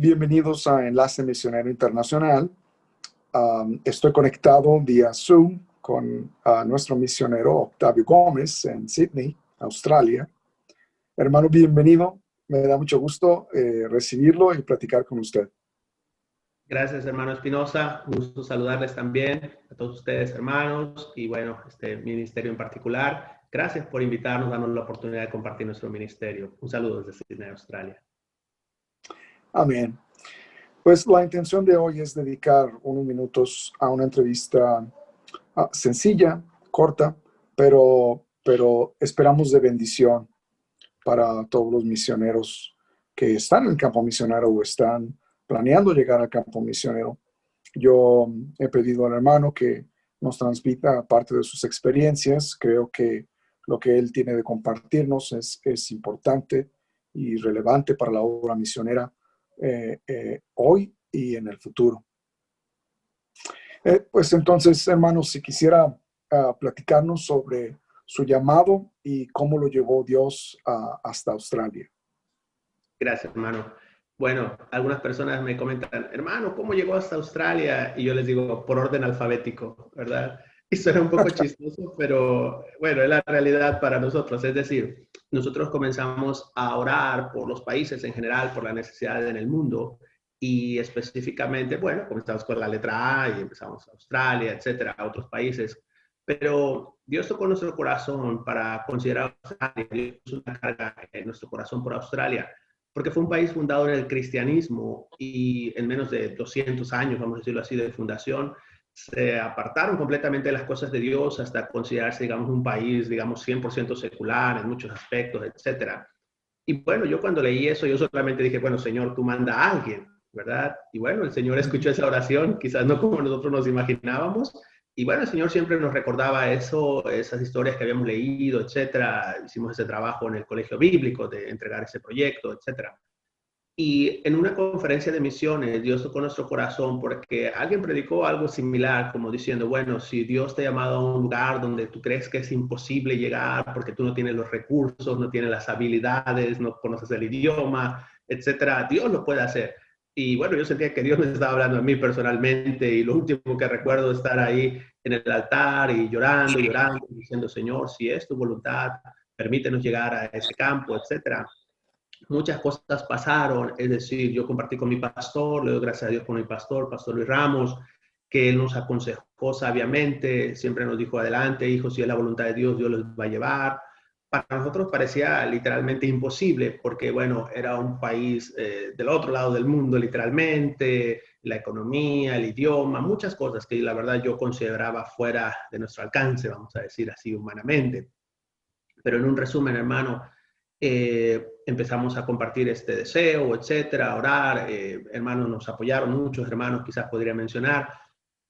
Bienvenidos a Enlace Misionero Internacional. Estoy conectado vía Zoom con nuestro misionero Octavio Gómez en Sydney, Australia. Hermano, bienvenido. Me da mucho gusto recibirlo y platicar con usted. Gracias, hermano Espinosa. Un gusto saludarles también a todos ustedes, hermanos, y bueno, este ministerio en particular. Gracias por invitarnos, darnos la oportunidad de compartir nuestro ministerio. Un saludo desde Sydney, Australia. Amén. Pues la intención de hoy es dedicar unos minutos a una entrevista sencilla, corta, pero esperamos de bendición para todos los misioneros que están en el campo misionero o están planeando llegar al campo misionero. Yo he pedido al hermano que nos transmita parte de sus experiencias. Creo que lo que él tiene de compartirnos es importante y relevante para la obra misionera hoy y en el futuro. Pues entonces, hermanos, si quisiera platicarnos sobre su llamado y cómo lo llevó Dios hasta Australia. Gracias, hermano. Bueno, algunas personas me comentan, hermano, ¿cómo llegó hasta Australia? Y yo les digo, por orden alfabético, ¿verdad? Y suena un poco chistoso, pero bueno, es la realidad para nosotros. Es decir, nosotros comenzamos a orar por los países en general, por la necesidad en el mundo. Y específicamente, bueno, comenzamos con la letra A y empezamos a Australia, etcétera, a otros países. Pero Dios tocó nuestro corazón para considerar Australia. Dios puso una carga en nuestro corazón por Australia, porque fue un país fundado en el cristianismo y en menos de 200 años, vamos a decirlo así, de fundación, se apartaron completamente de las cosas de Dios hasta considerarse, digamos, un país, digamos, 100% secular en muchos aspectos, etcétera. Y bueno, yo cuando leí eso, yo solamente dije, bueno, Señor, tú manda a alguien, ¿verdad? Y bueno, el Señor escuchó esa oración, quizás no como nosotros nos imaginábamos. Y bueno, el Señor siempre nos recordaba eso, esas historias que habíamos leído, etcétera. Hicimos ese trabajo en el colegio bíblico de entregar ese proyecto, etcétera. Y en una conferencia de misiones, Dios tocó nuestro corazón porque alguien predicó algo similar, como diciendo, bueno, si Dios te ha llamado a un lugar donde tú crees que es imposible llegar porque tú no tienes los recursos, no tienes las habilidades, no conoces el idioma, etcétera, Dios lo puede hacer. Y bueno, yo sentía que Dios me estaba hablando a mí personalmente y lo último que recuerdo es estar ahí en el altar y llorando, llorando, diciendo, Señor, si es tu voluntad, permítenos llegar a ese campo, etcétera. Muchas cosas pasaron, es decir, yo compartí con mi pastor, le doy gracias a Dios por mi pastor, Pastor Luis Ramos, que él nos aconsejó sabiamente, siempre nos dijo, adelante, hijos, si es la voluntad de Dios, Dios los va a llevar. Para nosotros parecía literalmente imposible, porque bueno, era un país del otro lado del mundo, literalmente, la economía, el idioma, muchas cosas que la verdad yo consideraba fuera de nuestro alcance, vamos a decir así humanamente. Pero en un resumen, hermano, empezamos a compartir este deseo, etcétera, a orar. Hermanos nos apoyaron, muchos hermanos quizás podría mencionar,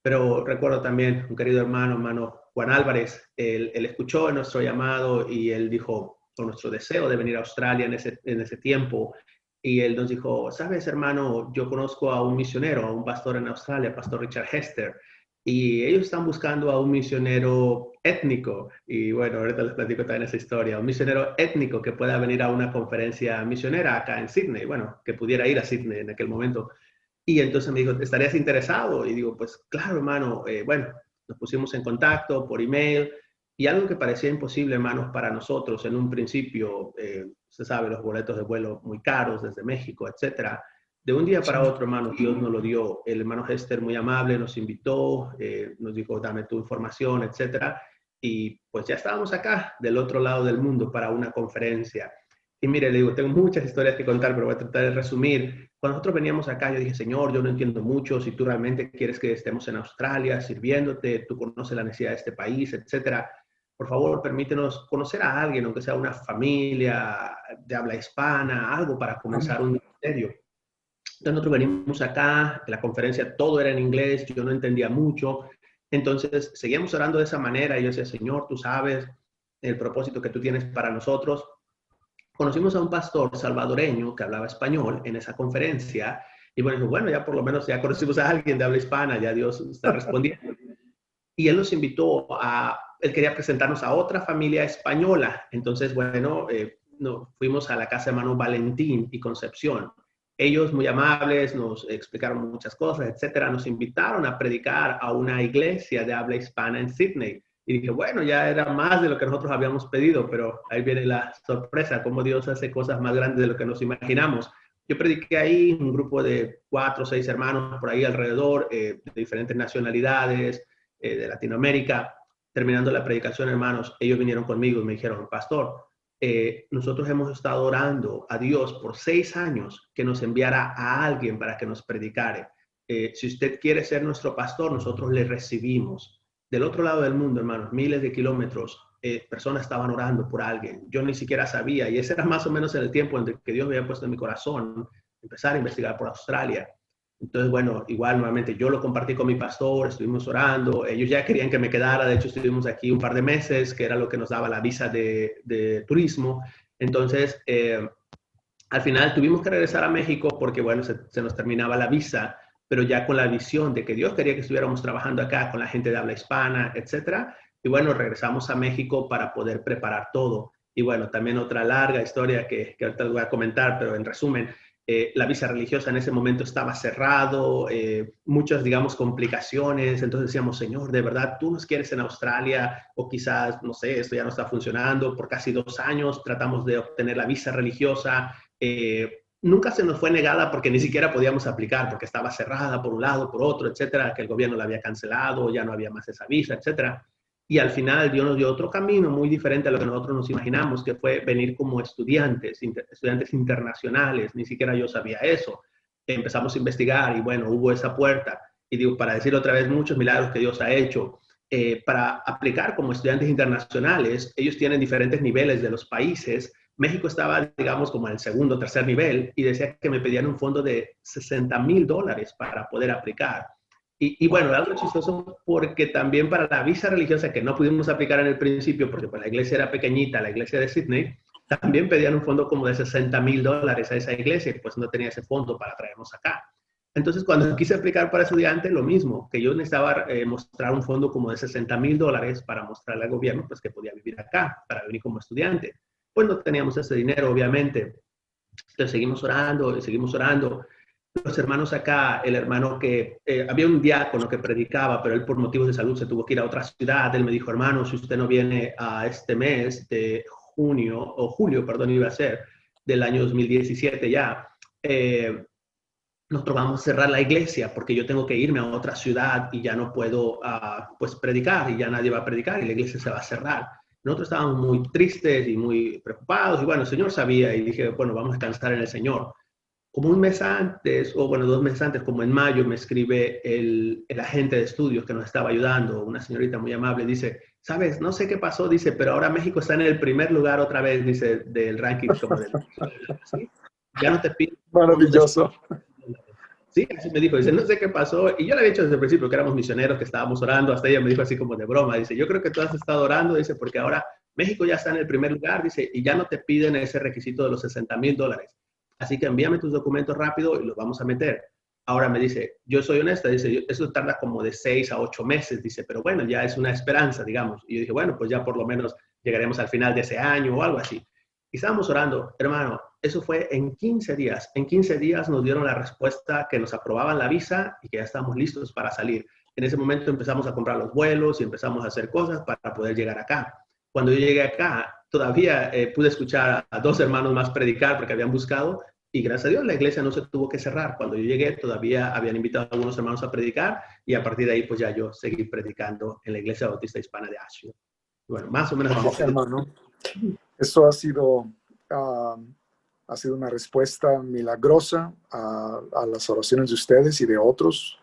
pero recuerdo también un querido hermano Juan Álvarez, él escuchó nuestro llamado y él dijo, con nuestro deseo de venir a Australia en ese tiempo, y él nos dijo, sabes hermano, yo conozco a un misionero, a un pastor en Australia, Pastor Richard Hester, y ellos están buscando a un misionero étnico, y bueno, ahorita les platico también esa historia, un misionero étnico que pueda venir a una conferencia misionera acá en Sydney, bueno, que pudiera ir a Sydney en aquel momento. Y entonces me dijo, ¿estarías interesado? Y digo, pues claro, hermano, bueno, nos pusimos en contacto por email, y algo que parecía imposible, hermanos, para nosotros en un principio, se sabe, los boletos de vuelo muy caros desde México, etcétera. De un día para otro, hermano, Dios nos lo dio. El hermano Hester, muy amable, nos invitó, nos dijo, dame tu información, etcétera. Y pues ya estábamos acá, del otro lado del mundo, para una conferencia. Y mire, le digo, tengo muchas historias que contar, pero voy a tratar de resumir. Cuando nosotros veníamos acá, yo dije, Señor, yo no entiendo mucho, si tú realmente quieres que estemos en Australia sirviéndote, tú conoces la necesidad de este país, etcétera. Por favor, permítenos conocer a alguien, aunque sea una familia de habla hispana, algo para comenzar un ministerio. Entonces nosotros venimos acá, en la conferencia todo era en inglés, yo no entendía mucho. Entonces seguíamos orando de esa manera y yo decía, Señor, tú sabes el propósito que tú tienes para nosotros. Conocimos a un pastor salvadoreño que hablaba español en esa conferencia y bueno, ya por lo menos ya conocimos a alguien de habla hispana, ya Dios está respondiendo. Y él nos invitó él quería presentarnos a otra familia española. Entonces, bueno, fuimos a la casa de hermano Valentín y Concepción. ellos muy amables, nos explicaron muchas cosas, etcétera. Nos invitaron a predicar a una iglesia de habla hispana en Sydney. Y dije, bueno, ya era más de lo que nosotros habíamos pedido, pero ahí viene la sorpresa, cómo Dios hace cosas más grandes de lo que nos imaginamos. Yo prediqué ahí un grupo de 4 o 6 hermanos por ahí alrededor, de diferentes nacionalidades, de Latinoamérica. Terminando la predicación, hermanos, ellos vinieron conmigo y me dijeron, pastor, nosotros hemos estado orando a Dios por 6 años que nos enviara a alguien para que nos predicare. Si usted quiere ser nuestro pastor, nosotros le recibimos. Del otro lado del mundo, hermanos, miles de kilómetros, personas estaban orando por alguien. Yo ni siquiera sabía, y ese era más o menos el tiempo en el que Dios me había puesto en mi corazón, empezar a investigar por Australia. Entonces, bueno, igual nuevamente yo lo compartí con mi pastor, estuvimos orando, ellos ya querían que me quedara, de hecho estuvimos aquí un par de meses, que era lo que nos daba la visa de turismo. Entonces, al final tuvimos que regresar a México porque, bueno, se nos terminaba la visa, pero ya con la visión de que Dios quería que estuviéramos trabajando acá con la gente de habla hispana, etcétera. Y bueno, regresamos a México para poder preparar todo. Y bueno, también otra larga historia que ahorita les voy a comentar, pero en resumen, la visa religiosa en ese momento estaba cerrado, muchas, digamos, complicaciones. Entonces decíamos, Señor, de verdad, tú nos quieres en Australia, o quizás, no sé, esto ya no está funcionando. Por casi 2 años tratamos de obtener la visa religiosa. Nunca se nos fue negada porque ni siquiera podíamos aplicar, porque estaba cerrada por un lado, por otro, etcétera, que el gobierno la había cancelado, ya no había más esa visa, etcétera. Y al final Dios nos dio otro camino muy diferente a lo que nosotros nos imaginamos, que fue venir como estudiantes, estudiantes internacionales. Ni siquiera yo sabía eso. Empezamos a investigar y bueno, hubo esa puerta. Y digo, para decir otra vez, muchos milagros que Dios ha hecho. Para aplicar como estudiantes internacionales, ellos tienen diferentes niveles de los países. México estaba, digamos, como en el segundo o tercer nivel y decía que me pedían un fondo de $60,000 para poder aplicar. Y bueno, algo chistoso porque también para la visa religiosa que no pudimos aplicar en el principio porque pues, la iglesia era pequeñita, la iglesia de Sydney, también pedían un fondo como de $60,000 a esa iglesia y pues no tenía ese fondo para traernos acá. Entonces, cuando quise aplicar para estudiante, lo mismo, que yo necesitaba mostrar un fondo como de $60,000 para mostrarle al gobierno pues, que podía vivir acá, para venir como estudiante. Pues no teníamos ese dinero, obviamente. Entonces seguimos orando y seguimos orando. Los hermanos acá, el hermano que, había un diácono que predicaba, pero él por motivos de salud se tuvo que ir a otra ciudad. Él me dijo, hermano, si usted no viene a este mes de junio, o julio, perdón, iba a ser, del año 2017 ya, nosotros vamos a cerrar la iglesia porque yo tengo que irme a otra ciudad y ya no puedo pues predicar y ya nadie va a predicar y la iglesia se va a cerrar. Nosotros estábamos muy tristes y muy preocupados y bueno, el Señor sabía y dije, bueno, vamos a descansar en el Señor. Como un mes antes, o bueno, 2 meses antes, como en mayo, me escribe el agente de estudios que nos estaba ayudando, una señorita muy amable, dice, sabes, no sé qué pasó, dice, pero ahora México está en el primer lugar otra vez, dice, del ranking como del... ¿sí? Ya no te piden fondos de... Maravilloso. Sí, así me dijo, dice, no sé qué pasó. Y yo le había dicho desde el principio que éramos misioneros, que estábamos orando. Hasta ella me dijo así como de broma. Dice, yo creo que tú has estado orando, dice, porque ahora México ya está en el primer lugar, dice, y ya no te piden ese requisito de los $60,000. Así que envíame tus documentos rápido y los vamos a meter. Ahora me dice, yo soy honesta, dice, eso tarda como de 6 a 8 meses, dice, pero bueno, ya es una esperanza, digamos. Y yo dije, bueno, pues ya por lo menos llegaremos al final de ese año o algo así. Y estábamos orando, hermano, eso fue en 15 días. En 15 días nos dieron la respuesta que nos aprobaban la visa y que ya estamos listos para salir. En ese momento empezamos a comprar los vuelos y empezamos a hacer cosas para poder llegar acá. Cuando yo llegué acá, todavía pude escuchar a 2 hermanos más predicar porque habían buscado y gracias a Dios la iglesia no se tuvo que cerrar. Cuando yo llegué todavía habían invitado a algunos hermanos a predicar y a partir de ahí pues ya yo seguí predicando en la iglesia bautista hispana de Asheville. Bueno, más o menos Wow, hermano, eso ha sido una respuesta milagrosa a las oraciones de ustedes y de otros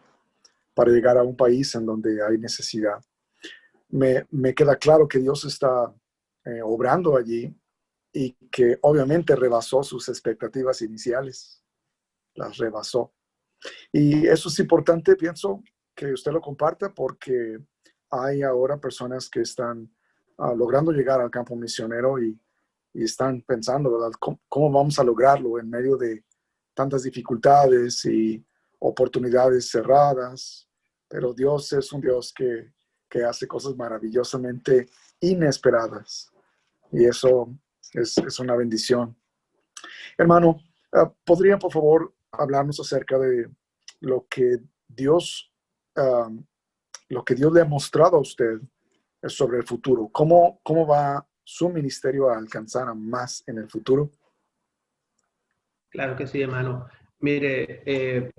para llegar a un país en donde hay necesidad. Me queda claro que Dios está obrando allí y que obviamente rebasó sus expectativas iniciales, las rebasó. Y eso es importante, pienso, que usted lo comparta porque hay ahora personas que están logrando llegar al campo misionero y están pensando, ¿verdad? ¿Cómo vamos a lograrlo en medio de tantas dificultades y oportunidades cerradas? Pero Dios es un Dios que hace cosas maravillosamente inesperadas y eso es una bendición. Hermano, ¿podrían por favor hablarnos acerca de lo que Dios, um, lo que Dios le ha mostrado a usted sobre el futuro. ¿Cómo va su ministerio a alcanzar a más en el futuro? Claro que sí, hermano. Mire,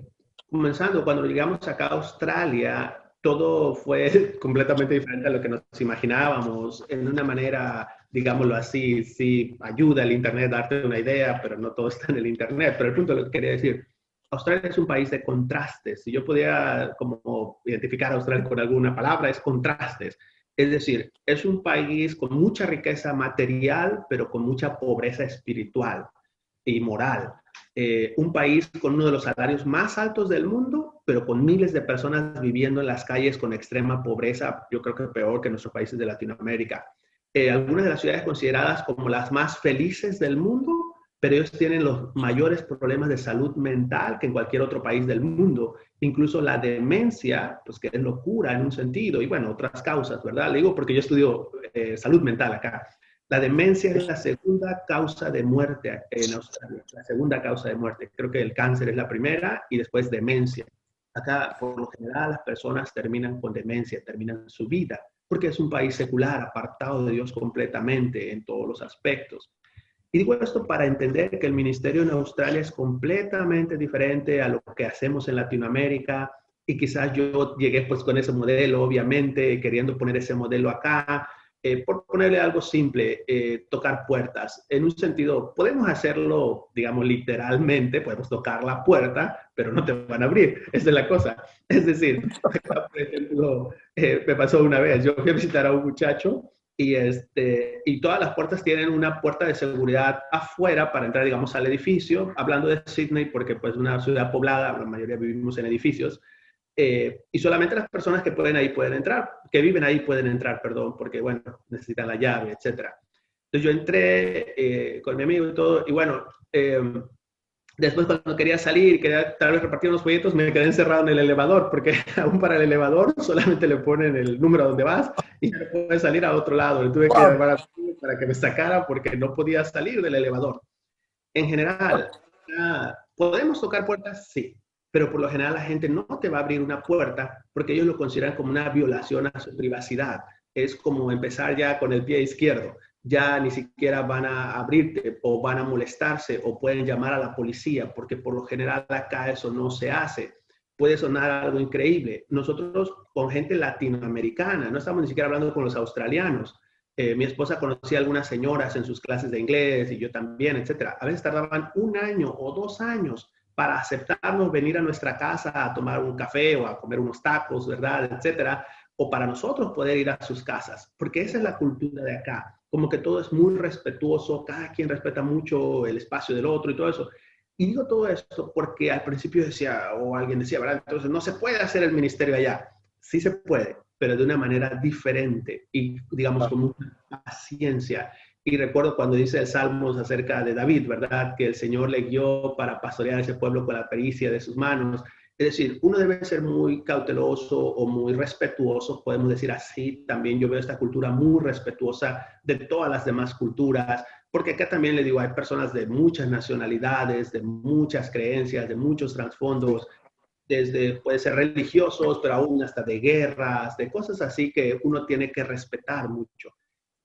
comenzando, cuando llegamos acá a Australia, todo fue completamente diferente a lo que nos imaginábamos. En una manera, digámoslo así, sí ayuda el Internet a darte una idea, pero no todo está en el Internet. Pero el punto lo que quería decir, Australia es un país de contrastes. Si yo pudiera como identificar a Australia con alguna palabra, es contrastes. Es decir, es un país con mucha riqueza material, pero con mucha pobreza espiritual y moral. Un país con uno de los salarios más altos del mundo, pero con miles de personas viviendo en las calles con extrema pobreza, yo creo que peor que nuestros países de Latinoamérica. Algunas de las ciudades consideradas como las más felices del mundo, pero ellos tienen los mayores problemas de salud mental que en cualquier otro país del mundo. Incluso la demencia, pues que es locura en un sentido, y bueno, otras causas, ¿verdad? Le digo porque yo estudio salud mental acá. La demencia es la segunda causa de muerte en Australia, la segunda causa de muerte. Creo que el cáncer es la primera y después demencia. Acá, por lo general, las personas terminan con demencia, terminan su vida, porque es un país secular, apartado de Dios completamente en todos los aspectos. Y digo esto para entender que el ministerio en Australia es completamente diferente a lo que hacemos en Latinoamérica y quizás yo llegué pues con ese modelo, obviamente, queriendo poner ese modelo acá, por ponerle algo simple, tocar puertas. En un sentido, podemos hacerlo, digamos, literalmente, podemos tocar la puerta, pero no te van a abrir. Esa es la cosa. Es decir, por ejemplo, me pasó una vez, yo fui a visitar a un muchacho y todas las puertas tienen una puerta de seguridad afuera para entrar, digamos, al edificio. Hablando de Sydney, porque pues una ciudad poblada, la mayoría vivimos en edificios, y solamente las personas que pueden ahí pueden entrar, que viven ahí pueden entrar, perdón, porque, bueno, necesitan la llave, etcétera. Entonces yo entré con mi amigo y todo, y bueno, después cuando quería salir y quería tal vez repartir unos folletos, me quedé encerrado en el elevador, porque aún para el elevador solamente le ponen el número donde vas y no puedes salir a otro lado. Le tuve que Wow. llamar a para que me sacara porque no podía salir del elevador. En general, ¿podemos tocar puertas? Sí, pero por lo general la gente no te va a abrir una puerta porque ellos lo consideran como una violación a su privacidad. Es como empezar ya con el pie izquierdo. Ya ni siquiera van a abrirte o van a molestarse o pueden llamar a la policía porque por lo general acá eso no se hace. Puede sonar algo increíble. Nosotros con gente latinoamericana, no estamos ni siquiera hablando con los australianos, mi esposa conocía a algunas señoras en sus clases de inglés y yo también, etcétera. A veces tardaban 1 año o 2 años para aceptarnos venir a nuestra casa a tomar un café o a comer unos tacos, ¿verdad? Etcétera. O para nosotros poder ir a sus casas, porque esa es la cultura de acá. Como que todo es muy respetuoso, cada quien respeta mucho el espacio del otro y todo eso. Y digo todo esto porque al principio decía, o alguien decía, ¿verdad? Entonces no se puede hacer el ministerio allá. Sí se puede, pero de una manera diferente y, digamos, con mucha paciencia. Y recuerdo cuando dice el Salmos acerca de David, ¿verdad? Que el Señor le guió para pastorear a ese pueblo con la pericia de sus manos. Es decir, uno debe ser muy cauteloso o muy respetuoso, podemos decir así. También yo veo esta cultura muy respetuosa de todas las demás culturas, porque acá también le digo, hay personas de muchas nacionalidades, de muchas creencias, de muchos trasfondos, desde, puede ser religiosos, pero aún hasta de guerras, de cosas así que uno tiene que respetar mucho.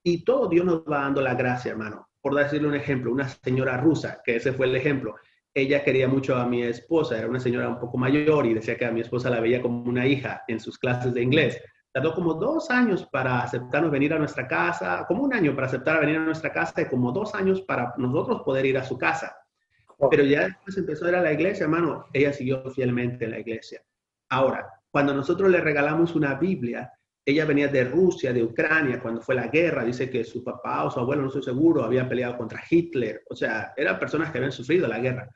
Y todo Dios nos va dando la gracia, hermano. Por decirle un ejemplo, una señora rusa, que ese fue el ejemplo, ella quería mucho a mi esposa, era una señora un poco mayor y decía que a mi esposa la veía como una hija en sus clases de inglés. Tardó como 2 años para aceptarnos venir a nuestra casa, como 1 año para aceptar venir a nuestra casa y como 2 años para nosotros poder ir a su casa. Wow. Pero ya después empezó a ir a la iglesia, hermano, ella siguió fielmente en la iglesia. Ahora, cuando nosotros le regalamos una Biblia, ella venía de Rusia, de Ucrania, cuando fue la guerra, dice que su papá o su abuelo, no estoy seguro, había peleado contra Hitler, o sea, eran personas que habían sufrido la guerra.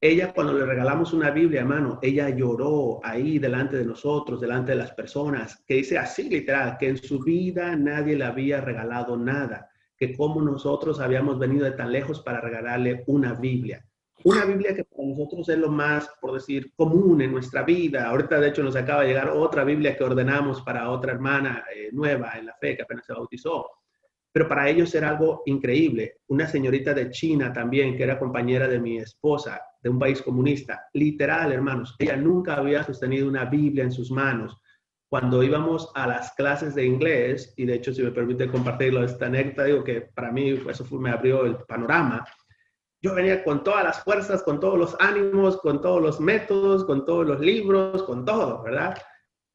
Ella, cuando le regalamos una Biblia, hermano, ella lloró ahí delante de nosotros, delante de las personas, que dice así literal, que en su vida nadie le había regalado nada, que como nosotros habíamos venido de tan lejos para regalarle una Biblia. Una Biblia que para nosotros es lo más, por decir, común en nuestra vida. Ahorita, de hecho, nos acaba de llegar otra Biblia que ordenamos para otra hermana nueva en la fe que apenas se bautizó. Pero para ellos era algo increíble. Una señorita de China también, que era compañera de mi esposa, de un país comunista. Literal, hermanos, ella nunca había sostenido una Biblia en sus manos. Cuando íbamos a las clases de inglés, y de hecho, si me permite compartirlo, esta anécdota, digo que para mí me abrió el panorama. Yo venía con todas las fuerzas, con todos los ánimos, con todos los métodos, con todos los libros, con todo, ¿verdad?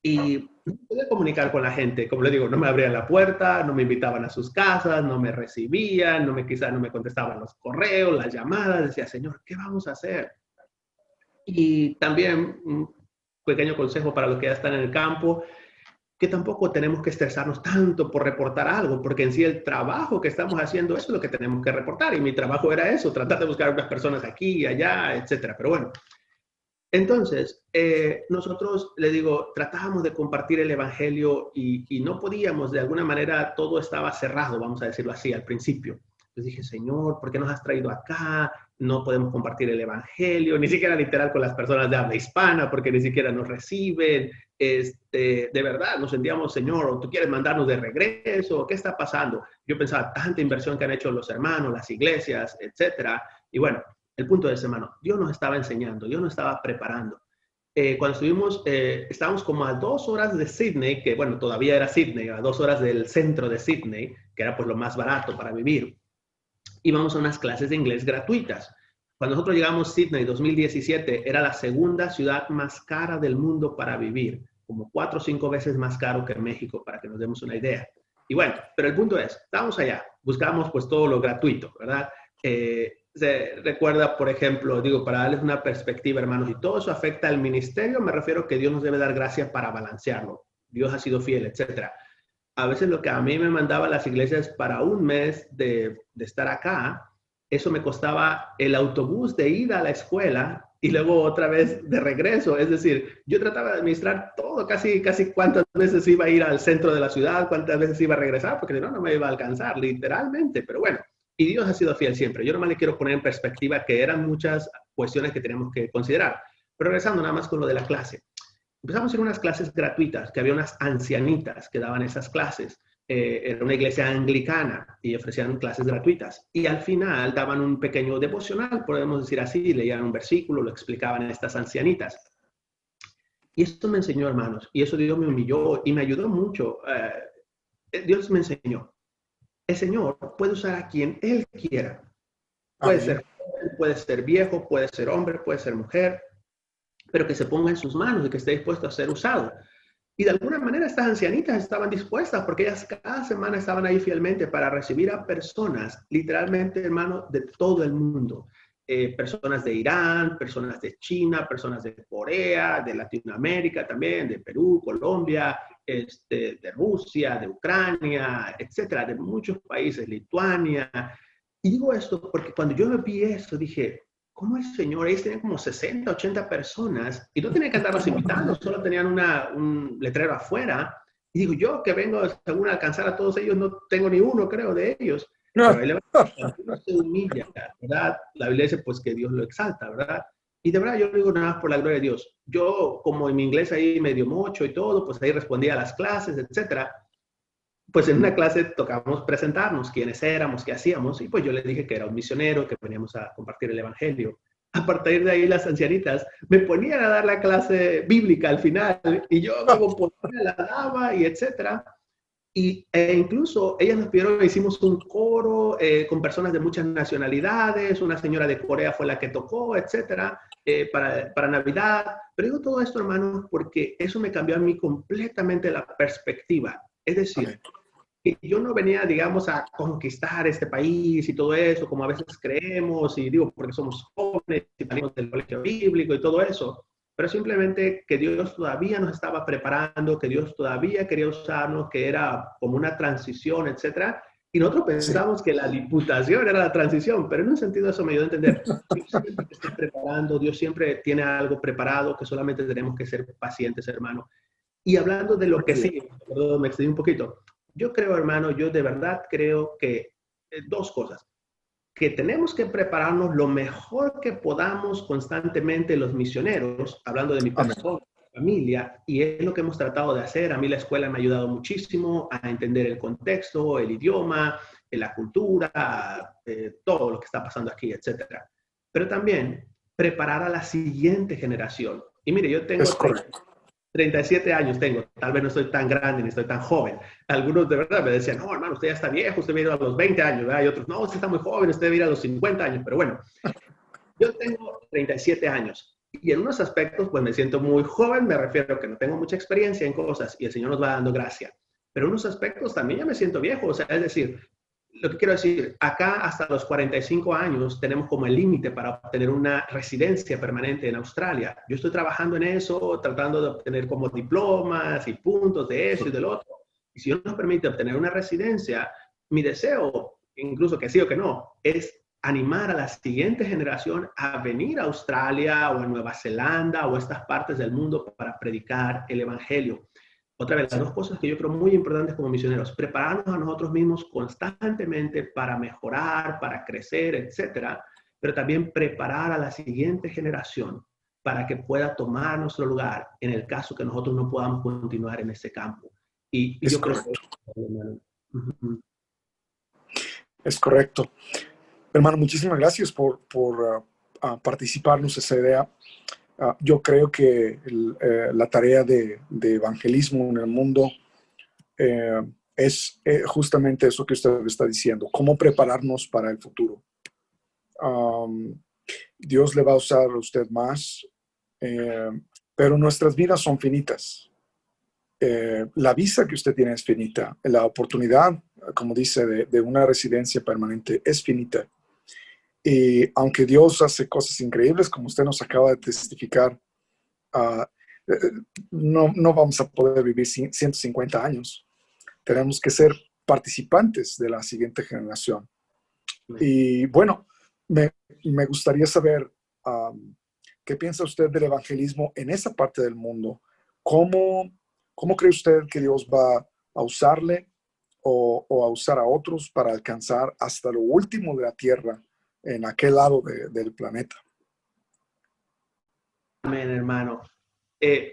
Y no podía comunicar con la gente. Como le digo, no me abrían la puerta, no me invitaban a sus casas, no me recibían, quizás no me contestaban los correos, las llamadas. Decía, Señor, ¿qué vamos a hacer? Y también un pequeño consejo para los que ya están en el campo, que tampoco tenemos que estresarnos tanto por reportar algo, porque en sí el trabajo que estamos haciendo, eso es lo que tenemos que reportar. Y mi trabajo era eso, tratar de buscar a unas personas aquí y allá, etcétera. Pero bueno, entonces, nosotros, le digo, tratábamos de compartir el evangelio y no podíamos, de alguna manera, todo estaba cerrado, vamos a decirlo así, al principio. Les dije, Señor, ¿por qué nos has traído acá? No podemos compartir el evangelio, ni siquiera literal con las personas de habla hispana, porque ni siquiera nos reciben. De verdad, nos sentíamos, Señor, o tú quieres mandarnos de regreso, ¿qué está pasando? Yo pensaba, tanta inversión que han hecho los hermanos, las iglesias, etcétera. Y bueno, el punto es, hermano, Dios nos estaba enseñando, Dios nos estaba preparando. Cuando estuvimos, estábamos como a 2 horas de Sydney, que bueno, todavía era Sydney, a 2 horas del centro de Sydney, que era pues lo más barato para vivir. Íbamos a unas clases de inglés gratuitas. Cuando nosotros llegamos a Sydney 2017, era la segunda ciudad más cara del mundo para vivir, como 4 o 5 veces más caro que México, para que nos demos una idea. Y bueno, pero el punto es, estábamos allá, buscábamos pues todo lo gratuito, ¿verdad? Se recuerda, por ejemplo, digo, para darles una perspectiva, hermanos, y todo eso afecta al ministerio, me refiero que Dios nos debe dar gracia para balancearlo. Dios ha sido fiel, etcétera. A veces lo que a mí me mandaba las iglesias para un mes de estar acá, eso me costaba el autobús de ida a la escuela y luego otra vez de regreso. Es decir, yo trataba de administrar todo, casi cuántas veces iba a ir al centro de la ciudad, cuántas veces iba a regresar, porque si no, no me iba a alcanzar, literalmente. Pero bueno, y Dios ha sido fiel siempre. Yo nomás le quiero poner en perspectiva que eran muchas cuestiones que tenemos que considerar. Pero regresando nada más con lo de la clase. Empezamos a ir unas clases gratuitas, que había unas ancianitas que daban esas clases. Era una iglesia anglicana y ofrecían clases gratuitas. Y al final daban un pequeño devocional, podemos decir así, leían un versículo, lo explicaban a estas ancianitas. Y esto me enseñó, hermanos, y eso Dios me humilló y me ayudó mucho. Dios me enseñó. El Señor puede usar a quien Él quiera. Puede ser joven, puede ser viejo, puede ser hombre, puede ser mujer, pero que se ponga en sus manos y que esté dispuesto a ser usado. Y de alguna manera estas ancianitas estaban dispuestas porque ellas cada semana estaban ahí fielmente para recibir a personas, literalmente, hermano, de todo el mundo. Personas de Irán, personas de China, personas de Corea, de Latinoamérica también, de Perú, Colombia, de Rusia, de Ucrania, etcétera, de muchos países, Lituania. Y digo esto porque cuando yo vi esto dije, ¿cómo el Señor? Ellos tenían como 60, 80 personas y no tenían que andarlos invitando, solo tenían un letrero afuera. Y digo, yo que vengo según alcanzar a todos ellos, no tengo ni uno, creo, de ellos. Pero él se humilla, ¿verdad? La Biblia dice, pues, que Dios lo exalta, ¿verdad? Y de verdad yo digo nada más por la gloria de Dios. Yo, como en mi inglés ahí medio mocho y todo, pues ahí respondía a las clases, etcétera. Pues en una clase tocamos presentarnos, quiénes éramos, qué hacíamos, y pues yo le dije que era un misionero, que veníamos a compartir el evangelio. A partir de ahí las ancianitas me ponían a dar la clase bíblica al final, y yo como podía la daba, y etcétera. E incluso ellas nos pidieron, hicimos un coro con personas de muchas nacionalidades, una señora de Corea fue la que tocó, etcétera, para Navidad. Pero digo todo esto, hermanos, porque eso me cambió a mí completamente la perspectiva. Es decir, que yo no venía, digamos, a conquistar este país y todo eso, como a veces creemos, y digo, porque somos jóvenes y salimos del colegio bíblico y todo eso, pero simplemente que Dios todavía nos estaba preparando, que Dios todavía quería usarnos, que era como una transición, etcétera. Y nosotros pensamos que la diputación era la transición, pero en un sentido eso me ayudó a entender. Dios siempre te está preparando, Dios siempre tiene algo preparado, que solamente tenemos que ser pacientes, hermano. Y hablando de lo que sí, perdón, me extendí un poquito. Yo creo, hermano, yo de verdad creo que dos cosas. Que tenemos que prepararnos lo mejor que podamos constantemente los misioneros, hablando de mi persona, familia, y es lo que hemos tratado de hacer. A mí la escuela me ha ayudado muchísimo a entender el contexto, el idioma, la cultura, todo lo que está pasando aquí, etcétera. Pero también preparar a la siguiente generación. Y mire, yo tengo Es correcto. 37 años, tal vez no estoy tan grande ni estoy tan joven. Algunos de verdad me decían, no, hermano, usted ya está viejo, usted viene a los 20 años, ¿verdad? Y otros, no, usted está muy joven, usted viene a los 50 años. Pero bueno, yo tengo 37 años y en unos aspectos pues me siento muy joven, me refiero a que no tengo mucha experiencia en cosas y el Señor nos va dando gracia. Pero en unos aspectos también ya me siento viejo, o sea, es decir, lo que quiero decir, acá hasta los 45 años tenemos como el límite para obtener una residencia permanente en Australia. Yo estoy trabajando en eso, tratando de obtener como diplomas y puntos de eso y del otro. Y si Dios nos permite obtener una residencia, mi deseo, incluso que sí o que no, es animar a la siguiente generación a venir a Australia o a Nueva Zelanda o a estas partes del mundo para predicar el Evangelio. Otra vez, las dos cosas que yo creo muy importantes como misioneros, prepararnos a nosotros mismos constantemente para mejorar, para crecer, etcétera, pero también preparar a la siguiente generación para que pueda tomar nuestro lugar en el caso que nosotros no podamos continuar en ese campo. Y Es yo creo que... correcto. Es correcto. Hermano, muchísimas gracias por participarnos esa idea. Yo creo que la tarea de evangelismo en el mundo es justamente eso que usted está diciendo, cómo prepararnos para el futuro. Dios le va a usar a usted más, eh, pero nuestras vidas son finitas. La visa que usted tiene es finita, la oportunidad, como dice, de una residencia permanente es finita. Y aunque Dios hace cosas increíbles, como usted nos acaba de testificar, uh, no vamos a poder vivir 150 años. Tenemos que ser participantes de la siguiente generación. Y bueno, me gustaría saber qué piensa usted del evangelismo en esa parte del mundo. ¿Cómo cree usted que Dios va a usarle o a usar a otros para alcanzar hasta lo último de la tierra en aquel lado del planeta? Amén, hermano.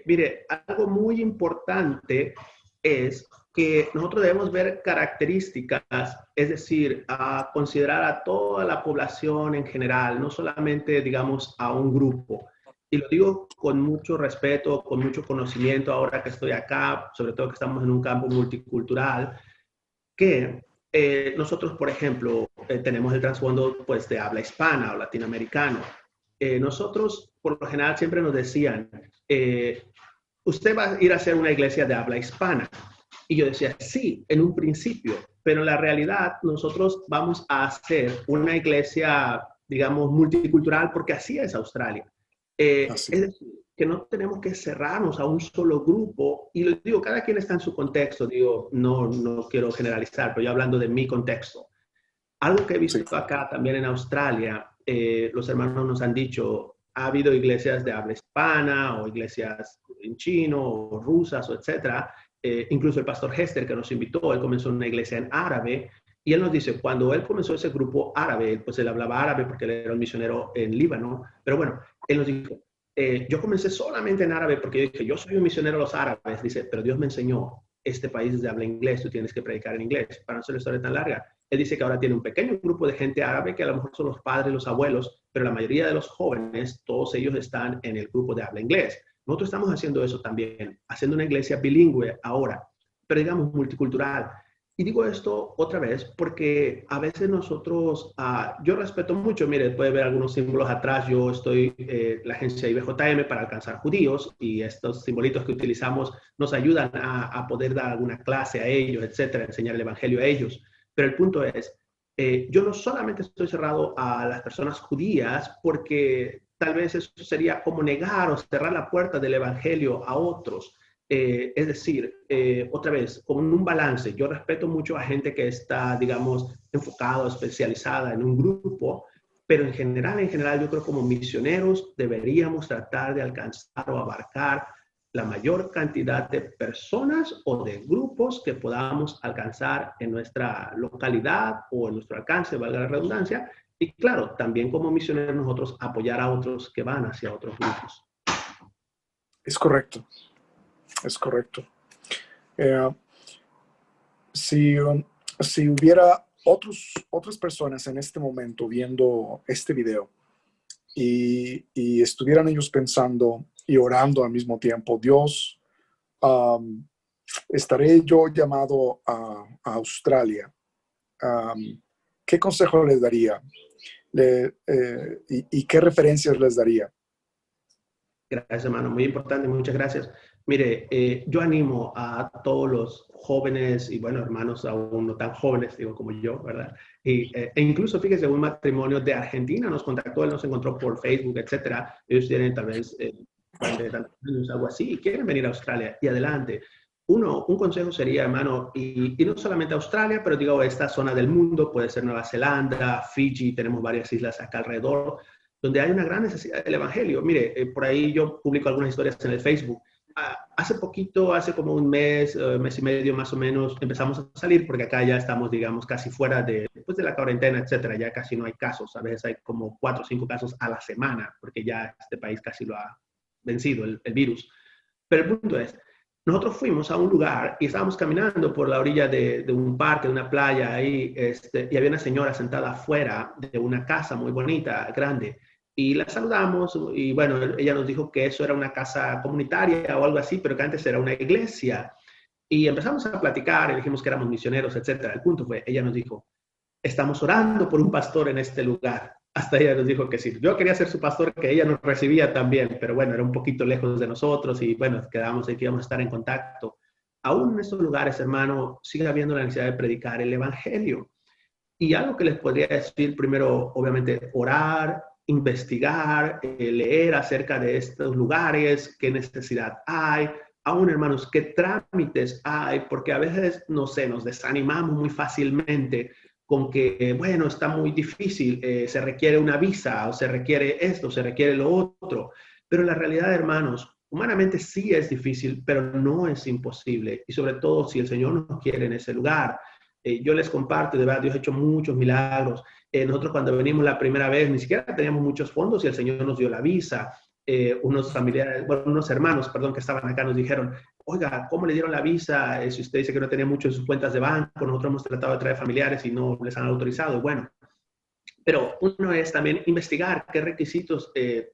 Mire, algo muy importante es que nosotros debemos ver características, es decir, a considerar a toda la población en general, no solamente, digamos, a un grupo. Y lo digo con mucho respeto, con mucho conocimiento ahora que estoy acá, sobre todo que estamos en un campo multicultural, que nosotros, por ejemplo, tenemos el trasfondo pues, de habla hispana o latinoamericano. Nosotros, por lo general, siempre nos decían, usted va a ir a hacer una iglesia de habla hispana. Y yo decía, sí, en un principio, pero en la realidad nosotros vamos a hacer una iglesia, digamos, multicultural, porque así es Australia. Es Así. decir, que no tenemos que cerrarnos a un solo grupo. Y lo digo, cada quien está en su contexto. Digo, no quiero generalizar, pero yo hablando de mi contexto. Algo que he Sí. visto acá también en Australia, los hermanos nos han dicho, ha habido iglesias de habla hispana o iglesias en chino o rusas o etcétera. Incluso el pastor Hester que nos invitó, él comenzó una iglesia en árabe y él nos dice, cuando él comenzó ese grupo árabe, pues él hablaba árabe porque él era un misionero en Líbano, pero bueno, él nos dijo, yo comencé solamente en árabe porque yo dije, yo soy un misionero a los árabes, dice, pero Dios me enseñó, este país es de habla inglés, tú tienes que predicar en inglés, para no hacer la historia tan larga. Él dice que ahora tiene un pequeño grupo de gente árabe que a lo mejor son los padres, los abuelos, pero la mayoría de los jóvenes, todos ellos están en el grupo de habla inglés. Nosotros estamos haciendo eso también, haciendo una iglesia bilingüe ahora, pero digamos multicultural. Y digo esto otra vez porque a veces nosotros, yo respeto mucho, mire, puede ver algunos símbolos atrás, yo estoy la agencia IBJM para alcanzar judíos y estos simbolitos que utilizamos nos ayudan a poder dar alguna clase a ellos, etcétera, enseñar el evangelio a ellos. Pero el punto es, yo no solamente estoy cerrado a las personas judías porque tal vez eso sería como negar o cerrar la puerta del evangelio a otros. Es decir, otra vez, con un balance, yo respeto mucho a gente que está, digamos, enfocado, especializada en un grupo, pero en general, yo creo como misioneros deberíamos tratar de alcanzar o abarcar la mayor cantidad de personas o de grupos que podamos alcanzar en nuestra localidad o en nuestro alcance, valga la redundancia, y claro, también como misioneros nosotros apoyar a otros que van hacia otros grupos. Es correcto. Es correcto. Eh, si hubiera otras personas en este momento viendo este video y estuvieran ellos pensando y orando al mismo tiempo, Dios, estaré yo llamado a Australia. ¿Qué consejo les daría? ¿Y qué referencias les daría? Gracias, hermano. Muy importante, muchas gracias. Mire, yo animo a todos los jóvenes y, bueno, hermanos aún no tan jóvenes, digo, como yo, ¿verdad? E incluso, fíjese, un matrimonio de Argentina nos contactó, él nos encontró por Facebook, etcétera. Ellos tienen tal vez 20 tantos años, algo así, y quieren venir a Australia. Y adelante. Un consejo sería, hermano, y no solamente Australia, pero digo, esta zona del mundo, puede ser Nueva Zelanda, Fiji, tenemos varias islas acá alrededor, donde hay una gran necesidad del evangelio. Mire, por ahí yo publico algunas historias en el Facebook. Hace poquito, hace como un mes, mes y medio más o menos, empezamos a salir porque acá ya estamos, digamos, casi fuera de, pues, de la cuarentena, etcétera. Ya casi no hay casos. A veces hay como 4 o 5 casos a la semana porque ya este país casi lo ha vencido, el virus. Pero el punto es, nosotros fuimos a un lugar y estábamos caminando por la orilla de un parque, de una playa ahí, y había una señora sentada afuera de una casa muy bonita, grande, y la saludamos y bueno, ella nos dijo que eso era una casa comunitaria o algo así, pero que antes era una iglesia. Y empezamos a platicar y dijimos que éramos misioneros, etcétera. El punto fue, ella nos dijo, estamos orando por un pastor en este lugar. Hasta ella nos dijo que sí. Yo quería ser su pastor, que ella nos recibía también, pero bueno, era un poquito lejos de nosotros y bueno, quedamos de que íbamos a estar en contacto. Aún en estos lugares, hermano, sigue habiendo la necesidad de predicar el evangelio. Y algo que les podría decir primero, obviamente, orar, investigar, leer acerca de estos lugares, qué necesidad hay, aún hermanos, qué trámites hay, porque a veces, no sé, nos desanimamos muy fácilmente con que, bueno, está muy difícil, se requiere una visa, o se requiere esto, se requiere lo otro. Pero la realidad, hermanos, humanamente sí es difícil, pero no es imposible. Y sobre todo si el Señor nos quiere en ese lugar. Yo les comparto, de verdad, Dios ha hecho muchos milagros. Nosotros cuando venimos la primera vez ni siquiera teníamos muchos fondos y el Señor nos dio la visa. Unos familiares, bueno, unos hermanos, perdón, que estaban acá nos dijeron, oiga, ¿cómo le dieron la visa? Si usted dice que no tenía mucho en sus cuentas de banco, nosotros hemos tratado de traer familiares y no les han autorizado. Bueno, pero uno es también investigar qué requisitos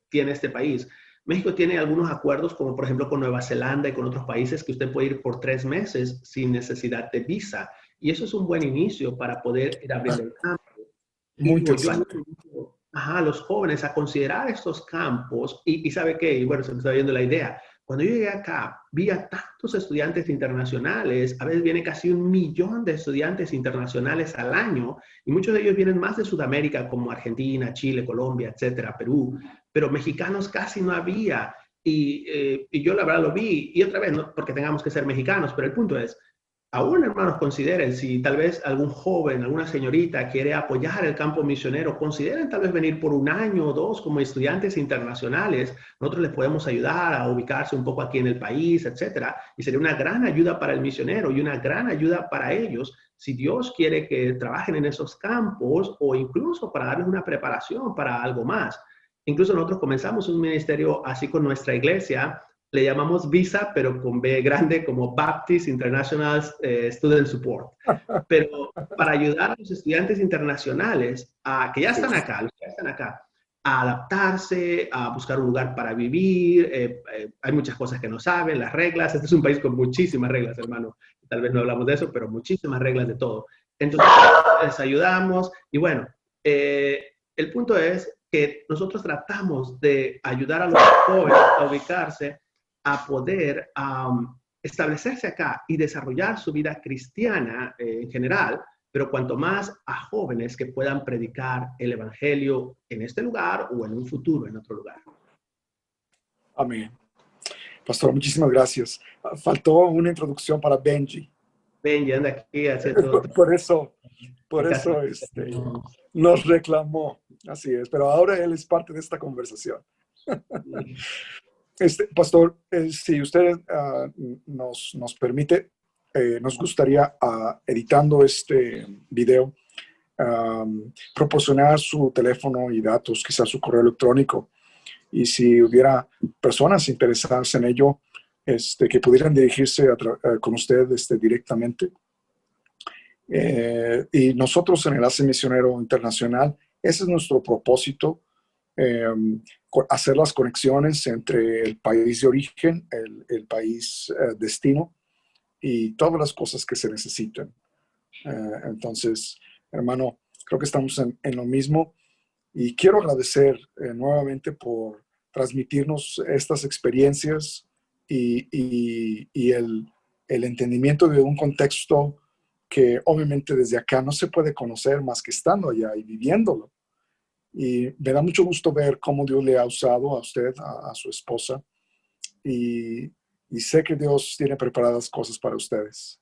tiene este país. México tiene algunos acuerdos, como por ejemplo con Nueva Zelanda y con otros países, que usted puede ir por 3 meses sin necesidad de visa. Y eso es un buen inicio para poder ir abriendo el campo. Y Muy digo, yo interesante. animo a los jóvenes a considerar estos campos y ¿sabe qué? Y bueno, se me está viendo la idea. Cuando yo llegué acá, vi a tantos estudiantes internacionales, a veces viene casi 1 millón de estudiantes internacionales al año, y muchos de ellos vienen más de Sudamérica, como Argentina, Chile, Colombia, etcétera, Perú, pero mexicanos casi no había. Y yo la verdad lo vi, y otra vez, no porque tengamos que ser mexicanos, pero el punto es, aún, hermanos, consideren si tal vez algún joven, alguna señorita quiere apoyar el campo misionero, consideren tal vez venir por 1 año o 2 como estudiantes internacionales. Nosotros les podemos ayudar a ubicarse un poco aquí en el país, etcétera. Y sería una gran ayuda para el misionero y una gran ayuda para ellos si Dios quiere que trabajen en esos campos o incluso para darles una preparación para algo más. Incluso nosotros comenzamos un ministerio así con nuestra iglesia, le llamamos Visa, pero con B grande, como Baptist International Student Support. Pero para ayudar a los estudiantes internacionales que ya están acá, los que ya están acá, a adaptarse, a buscar un lugar para vivir. Hay muchas cosas que no saben, las reglas. Este es un país con muchísimas reglas, hermano. Tal vez no hablamos de eso, pero muchísimas reglas de todo. Entonces, les ayudamos. Y bueno, el punto es que nosotros tratamos de ayudar a los jóvenes a ubicarse, a poder establecerse acá y desarrollar su vida cristiana en general, pero cuanto más a jóvenes que puedan predicar el evangelio en este lugar o en un futuro en otro lugar. Amén. Pastor, muchísimas gracias. Faltó una introducción para Benji. Benji anda aquí haciendo Por eso nos reclamó. Así es, pero ahora él es parte de esta conversación. Pastor, si usted nos permite, nos gustaría, editando este video, proporcionar su teléfono y datos, quizás su correo electrónico. Y si hubiera personas interesadas en ello, que pudieran dirigirse con usted directamente. Y nosotros en Enlace Misionero Internacional, ese es nuestro propósito, hacer las conexiones entre el país de origen, el país destino y todas las cosas que se necesitan. Entonces, hermano, creo que estamos en lo mismo y quiero agradecer nuevamente por transmitirnos estas experiencias y el entendimiento de un contexto que obviamente desde acá no se puede conocer más que estando allá y viviéndolo. Y me da mucho gusto ver cómo Dios le ha usado a usted, a su esposa, y, y sé que Dios tiene preparadas cosas para ustedes.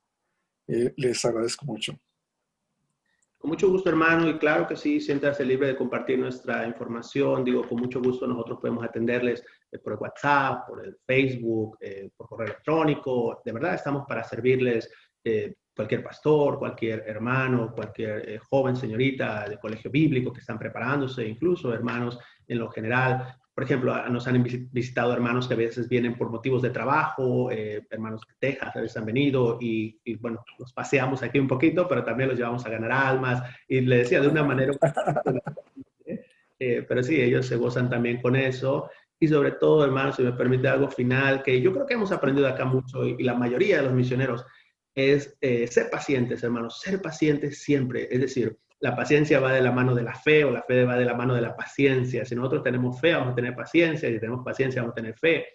Les agradezco mucho. Con mucho gusto, hermano, y claro que sí, siéntase libre de compartir nuestra información. Digo, con mucho gusto nosotros podemos atenderles por el WhatsApp, por el Facebook, por correo electrónico. De verdad, estamos para servirles. Cualquier pastor, cualquier hermano, cualquier joven señorita de colegio bíblico que están preparándose, incluso hermanos en lo general. Por ejemplo, nos han visitado hermanos que a veces vienen por motivos de trabajo, hermanos de Texas a veces han venido y bueno, los paseamos aquí un poquito, pero también los llevamos a ganar almas. Y le decía de una manera, pero sí, ellos se gozan también con eso. Y sobre todo, hermanos, si me permite algo final, que yo creo que hemos aprendido acá mucho y la mayoría de los misioneros es ser pacientes, hermanos, ser pacientes siempre. Es decir, la paciencia va de la mano de la fe o la fe va de la mano de la paciencia. Si nosotros tenemos fe, vamos a tener paciencia. Si tenemos paciencia, vamos a tener fe.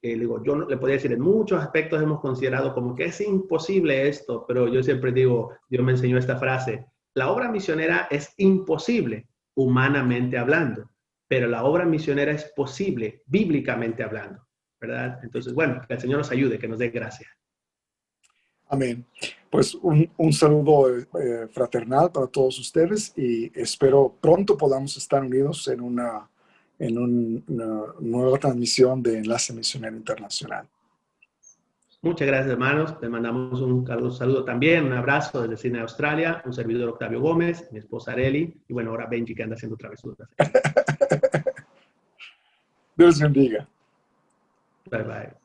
Digo, yo le podría decir, en muchos aspectos hemos considerado como que es imposible esto, pero yo siempre digo, Dios me enseñó esta frase, la obra misionera es imposible humanamente hablando, pero la obra misionera es posible bíblicamente hablando, ¿verdad? Entonces, bueno, que el Señor nos ayude, que nos dé gracia. Amén. Pues un saludo fraternal para todos ustedes y espero pronto podamos estar unidos en una nueva transmisión de Enlace Misionero Internacional. Muchas gracias, hermanos. Les mandamos un saludo también, un abrazo desde Sydney, Australia, un servidor Octavio Gómez, mi esposa Areli, y bueno, ahora Benji que anda haciendo travesuras. Dios bendiga. Bye, bye.